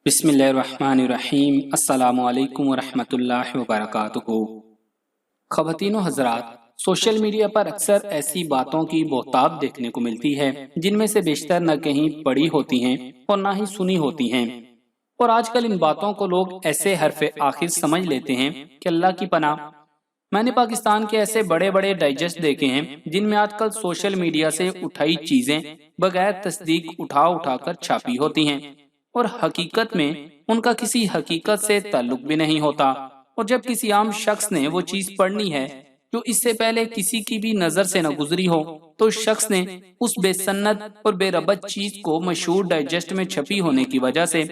بسم اللہ الرحمن الرحیم۔ السلام علیکم ورحمۃ اللہ وبرکاتہ۔ خواتین و حضرات، سوشل میڈیا پر اکثر ایسی باتوں کی بہتات دیکھنے کو ملتی ہے جن میں سے بیشتر نہ کہیں پڑھی ہوتی ہیں اور نہ ہی سنی ہوتی ہیں، اور آج کل ان باتوں کو لوگ ایسے حرف آخر سمجھ لیتے ہیں کہ اللہ کی پناہ۔ میں نے پاکستان کے ایسے بڑے بڑے ڈائجسٹ دیکھے ہیں جن میں آج کل سوشل میڈیا سے اٹھائی چیزیں بغیر تصدیق اٹھا کر چھاپی ہوتی ہیں، اور حقیقت میں ان کا کسی حقیقت سے تعلق بھی نہیں ہوتا، اور جب کسی عام شخص نے وہ چیز پڑھنی ہے جو اس سے پہلے کسی کی بھی نظر سے نہ گزری ہو، تو اس شخص نے اس بے سند اور بے ربط چیز کو مشہور ڈائجسٹ میں چھپی ہونے کی وجہ سے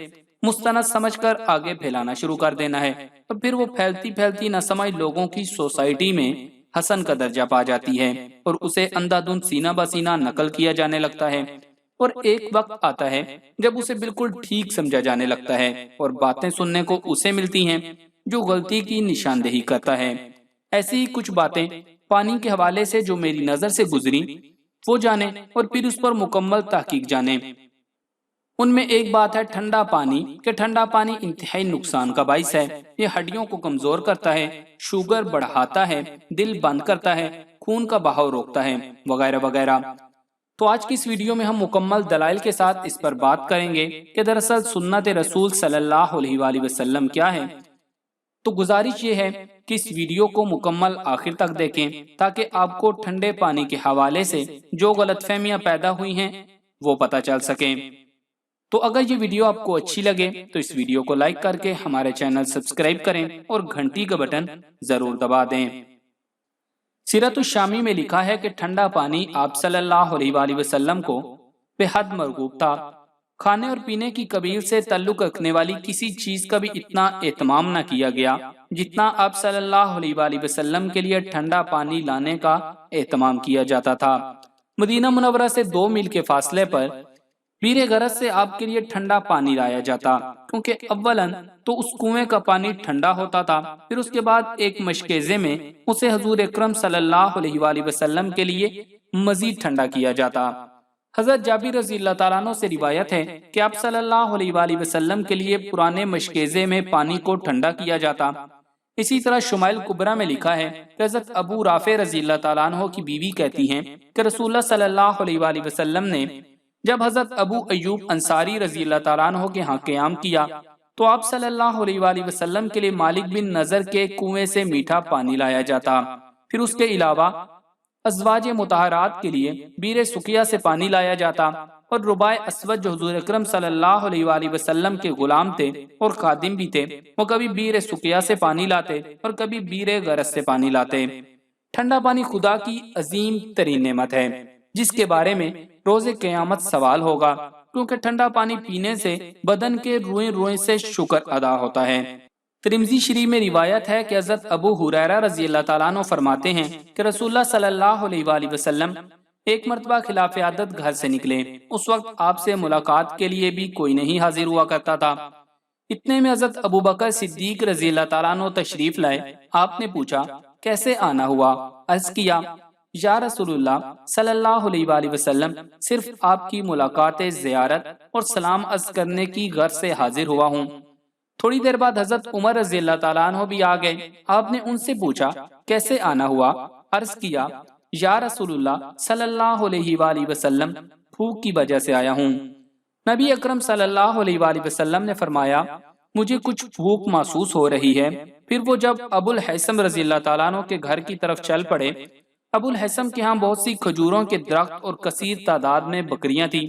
مستند سمجھ کر آگے پھیلانا شروع کر دینا ہے، اور پھر وہ پھیلتی نہ سمجھ لوگوں کی سوسائٹی میں حسن کا درجہ پا جاتی ہے، اور اسے اندھا دھند سینہ بسینہ نقل کیا جانے لگتا ہے، اور ایک وقت آتا ہے جب اسے بالکل ٹھیک سمجھا جانے لگتا ہے اور باتیں سننے کو اسے ملتی ہیں جو غلطی کی نشاندہی کرتا ہے۔ ایسی ہی کچھ باتیں پانی کے حوالے سے جو میری نظر سے گزری وہ جانے اور پھر اس پر مکمل تحقیق جانے۔ ان میں ایک بات ہے ٹھنڈا پانی، کہ ٹھنڈا پانی انتہائی نقصان کا باعث ہے، یہ ہڈیوں کو کمزور کرتا ہے، شوگر بڑھاتا ہے، دل بند کرتا ہے، خون کا بہاؤ روکتا ہے، وغیرہ وغیرہ۔ تو آج کی اس ویڈیو میں ہم مکمل دلائل کے ساتھ اس پر بات کریں گے کہ دراصل سنت رسول صلی اللہ علیہ وآلہ وسلم کیا ہے۔ تو گزارش یہ ہے کہ اس ویڈیو کو مکمل آخر تک دیکھیں تاکہ آپ کو ٹھنڈے پانی کے حوالے سے جو غلط فہمیاں پیدا ہوئی ہیں وہ پتہ چل سکیں۔ تو اگر یہ ویڈیو آپ کو اچھی لگے تو اس ویڈیو کو لائک کر کے ہمارے چینل سبسکرائب کریں اور گھنٹی کا بٹن ضرور دبا دیں۔ سیرت الشامی میں لکھا ہے کہ ٹھنڈا پانی آپ صلی اللہ علیہ وآلہ وسلم کو بے حد مرغوب تھا۔ کھانے اور پینے کی قبیل سے تعلق رکھنے والی کسی چیز کا بھی اتنا اہتمام نہ کیا گیا جتنا آپ صلی اللہ علیہ وآلہ وسلم کے لیے ٹھنڈا پانی لانے کا اہتمام کیا جاتا تھا۔ مدینہ منورہ سے 2 میل کے فاصلے پر بیر غرض سے آپ کے لیے ٹھنڈا پانی لایا جاتا، کیونکہ اولاً تو اس کنویں کا پانی ٹھنڈا ہوتا تھا، پھر اس کے بعد ایک مشکیزے میں اسے حضور اکرم صلی اللہ علیہ وآلہ وسلم کے لیے مزید ٹھنڈا کیا جاتا۔ حضرت جابر رضی اللہ تعالیٰ عنہ سے روایت ہے کہ آپ صلی اللہ علیہ وآلہ وسلم کے لیے پرانے مشکیزے میں پانی کو ٹھنڈا کیا جاتا۔ اسی طرح شمائل کبریٰ میں لکھا ہے کہ حضرت ابو رافع رضی اللہ تعالیٰ عنہ کی بیوی کہتی ہیں کہ رسول اللہ صلی اللہ علیہ وآلہ وسلم نے جب حضرت ابو ایوب انصاری رضی اللہ تعالیٰ عنہ کے ہاں قیام کیا تو آپ صلی اللہ علیہ وآلہ وسلم کے لیے مالک بن نضر کے کنویں سے میٹھا پانی لایا جاتا، پھر اس کے علاوہ ازواج مطہرات کے لیے بیر سقیہ سے پانی لایا جاتا، اور رباع اسود جو حضور اکرم صلی اللہ علیہ وآلہ وسلم کے غلام تھے اور خادم بھی تھے، وہ کبھی بیر سقیہ سے پانی لاتے اور کبھی بیر غرض سے پانی لاتے۔ ٹھنڈا پانی خدا کی عظیم ترین نعمت ہے جس کے بارے میں روز قیامت سوال ہوگا، کیونکہ ٹھنڈا پانی پینے سے بدن کے روئیں روئیں سے شکر ادا ہوتا ہے۔ ترمذی شریف میں روایت ہے کہ حضرت ابو ہریرہ رضی اللہ تعالیٰ عنہ فرماتے ہیں کہ رسول اللہ صلی اللہ علیہ وآلہ وسلم ایک مرتبہ خلاف عادت گھر سے نکلے، اس وقت آپ سے ملاقات کے لیے بھی کوئی نہیں حاضر ہوا کرتا تھا۔ اتنے میں حضرت ابو بکر صدیق رضی اللہ تعالیٰ عنہ تشریف لائے۔ آپ نے پوچھا کیسے آنا ہوا؟ عرض کیا یا رسول اللہ صلی اللہ علیہ وآلہ وسلم، صرف آپ کی ملاقات زیارت اور سلام عرض کرنے کی غرض سے حاضر ہوا ہوں۔ تھوڑی دیر بعد حضرت عمر رضی اللہ تعالیٰ عنہ بھی آ گئے۔ آپ نے ان سے پوچھا کیسے آنا ہوا؟ عرض کیا یا رسول اللہ صلی اللہ علیہ وآلہ وسلم، بھوک کی وجہ سے آیا ہوں۔ نبی اکرم صلی اللہ علیہ وآلہ وسلم نے فرمایا مجھے کچھ بھوک محسوس ہو رہی ہے۔ پھر وہ جب ابو الحیثم رضی اللہ تعالیٰ عنہ کے گھر کی طرف چل پڑے۔ ابو الحیثم کے ہاں بہت سی کھجوروں کے درخت اور کثیر تعداد میں بکریاں تھیں،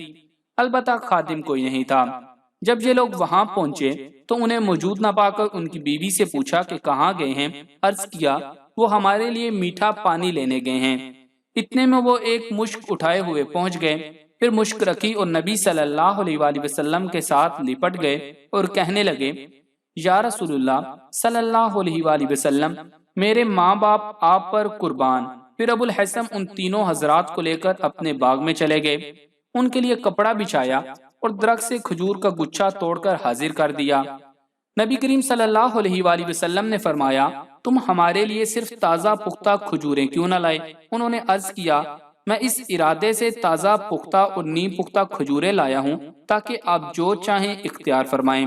البتہ خادم کوئی نہیں تھا۔ جب یہ لوگ وہاں پہنچے تو انہیں موجود نہ پا کر ان کی بیوی سے پوچھا کہ کہاں گئے ہیں؟ عرض کیا وہ ہمارے لیے میٹھا پانی لینے گئے ہیں۔ اتنے میں وہ ایک مشک اٹھائے ہوئے پہنچ گئے، پھر مشک رکھی اور نبی صلی اللہ علیہ وآلہ وسلم کے ساتھ لپٹ گئے اور کہنے لگے یا رسول اللہ صلی اللہ علیہ وآلہ وسلم، میرے ماں باپ آپ پر قربان۔ پھر ابو الحسن ان تینوں حضرات کو لے کر اپنے باغ میں چلے گئے، ان کے لیے کپڑا بچھایا اور درخت سے کھجور کا گچھا توڑ کر حاضر کر دیا۔ نبی کریم صلی اللہ علیہ وآلہ وسلم نے فرمایا تم ہمارے لیے صرف تازہ پختہ کھجوریں کیوں نہ لائے؟ انہوں نے عرض کیا میں اس ارادے سے تازہ پختہ اور نیم پختہ کھجوریں لایا ہوں تاکہ آپ جو چاہیں اختیار فرمائیں۔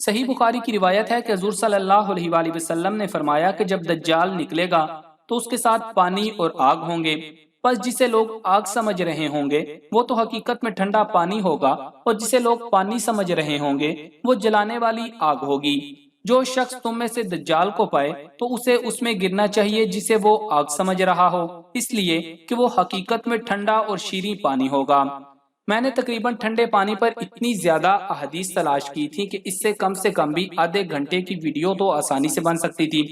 صحیح بخاری کی روایت ہے کہ حضور صلی اللہ علیہ وآلہ وسلم نے فرمایا کہ جب دجال نکلے گا تو اس کے ساتھ پانی اور آگ ہوں گے، پس جسے لوگ آگ سمجھ رہے ہوں گے وہ تو حقیقت میں ٹھنڈا پانی ہوگا، اور جسے لوگ پانی سمجھ رہے ہوں گے وہ جلانے والی آگ ہوگی۔ جو شخص تم میں سے دجال کو پائے تو اسے اس میں گرنا چاہیے جسے وہ آگ سمجھ رہا ہو، اس لیے کہ وہ حقیقت میں ٹھنڈا اور شیریں پانی ہوگا۔ میں نے تقریباً ٹھنڈے پانی پر اتنی زیادہ احادیث تلاش کی تھی کہ اس سے کم بھی آدھے گھنٹے کی ویڈیو تو آسانی سے بن سکتی تھی۔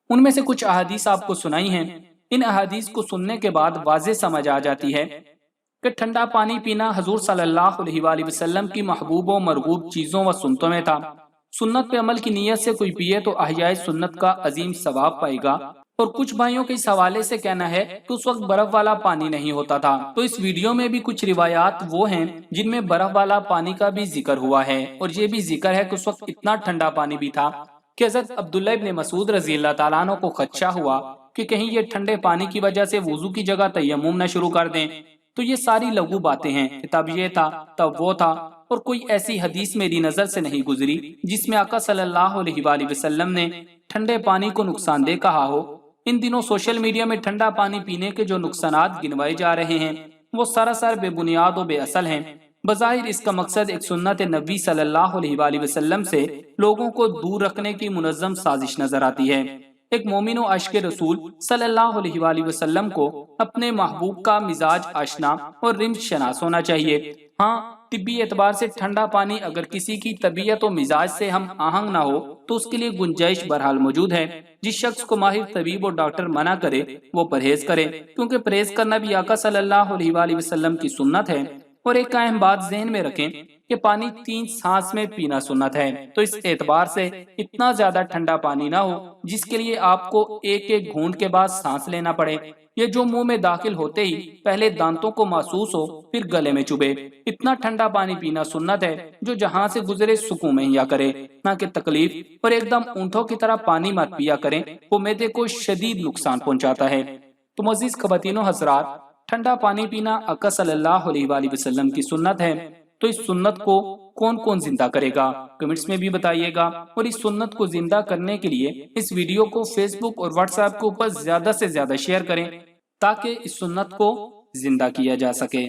ان میں سے کچھ احادیث آپ کو سنائی ہیں۔ ان احادیث کو سننے کے بعد واضح سمجھ آ جاتی ہے کہ ٹھنڈا پانی پینا حضور صلی اللہ علیہ وآلہ وسلم کی محبوب و مرغوب چیزوں و سنتوں میں تھا۔ سنت پہ عمل کی نیت سے کوئی پیے تو احیاء سنت کا عظیم ثواب پائے گا۔ اور کچھ بھائیوں کے اس حوالے سے کہنا ہے کہ اس وقت برف والا پانی نہیں ہوتا تھا، تو اس ویڈیو میں بھی کچھ روایات وہ ہیں جن میں برف والا پانی کا بھی ذکر ہوا ہے، اور یہ بھی ذکر ہے کہ اس وقت اتنا ٹھنڈا پانی بھی تھا کہ حضرت عبداللہ ابن مسعود رضی اللہ تعالیٰ عنہ کو خدشہ ہوا کہ کہیں یہ ٹھنڈے پانی کی وجہ سے وضو کی جگہ تیمم نہ شروع کر دیں۔ تو یہ ساری لغو باتیں ہیں کہ تب یہ تھا تب وہ تھا، اور کوئی ایسی حدیث میری نظر سے نہیں گزری جس میں آقا صلی اللہ علیہ وآلہ وسلم نے ٹھنڈے پانی کو نقصان دہ کہا ہو۔ ان دنوں سوشل میڈیا میں ٹھنڈا پانی پینے کے جو نقصانات گنوائے جا رہے ہیں وہ سراسر بے بنیاد و بے اصل ہیں۔ بظاہر اس کا مقصد ایک سنت نبی صلی اللہ علیہ وآلہ وسلم سے لوگوں کو دور رکھنے کی منظم سازش نظر آتی ہے۔ ایک مومن و عاشق رسول صلی اللہ علیہ وآلہ وسلم کو اپنے محبوب کا مزاج آشنا اور رمز شناس ہونا چاہیے۔ ہاں، طبی اعتبار سے ٹھنڈا پانی اگر کسی کی طبیعت و مزاج سے ہم آہنگ نہ ہو تو اس کے لیے گنجائش بہرحال موجود ہے۔ جس شخص کو ماہر طبیب اور ڈاکٹر منع کرے وہ پرہیز کرے، کیونکہ پرہیز کرنا بھی آقا صلی اللہ علیہ وآلہ وسلم کی سنت ہے۔ اور ایک اہم بات ذہن میں رکھیں کہ پانی 3 سانس میں پینا سنت ہے، تو اس اعتبار سے اتنا زیادہ ٹھنڈا پانی نہ ہو جس کے لیے آپ کو ایک ایک گھونٹ کے بعد سانس لینا پڑے، یہ جو منہ میں داخل ہوتے ہی پہلے دانتوں کو محسوس ہو پھر گلے میں چبھے۔ اتنا ٹھنڈا پانی پینا سنت ہے جو جہاں سے گزرے سکون مہیا کرے، نہ کہ تکلیف، اور ایک دم اونٹوں کی طرح پانی مت پیا کریں، وہ معدے کو شدید نقصان پہنچاتا ہے۔ تو معزز خواتین و حضرات، ٹھنڈا پانی پینا آقا صلی اللہ علیہ وآلہ وسلم کی سنت ہے، تو اس سنت کو کون کون زندہ کرے گا کمنٹس میں بھی بتائیے گا، اور اس سنت کو زندہ کرنے کے لیے اس ویڈیو کو فیس بک اور واٹس ایپ کے اوپر زیادہ سے زیادہ شیئر کریں تاکہ اس سنت کو زندہ کیا جا سکے۔